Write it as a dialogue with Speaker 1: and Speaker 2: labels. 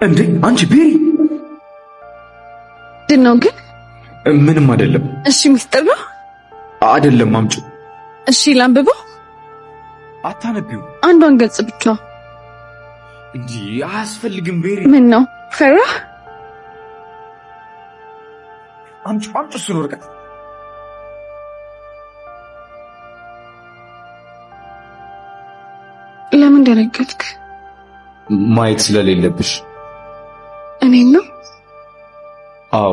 Speaker 1: እንዴ አንቺ ቤሪ
Speaker 2: ድነው ግን
Speaker 1: ምንም አይደለም።
Speaker 2: እሺ ሚስጥር ነው
Speaker 1: አይደለም አምጪ።
Speaker 2: እሺ ላንብበው።
Speaker 1: አታነቢው።
Speaker 2: አንዷን ገጽ ብቻ
Speaker 1: እንዴ አያስፈልግም ቤሪ።
Speaker 2: ምን ነው ፈራ?
Speaker 1: አምጪ እሱን ወረቀት።
Speaker 2: ለምን ደነገጥክ?
Speaker 1: ማየት ስለሌለብሽ።
Speaker 2: እኔን ነው?
Speaker 1: አዎ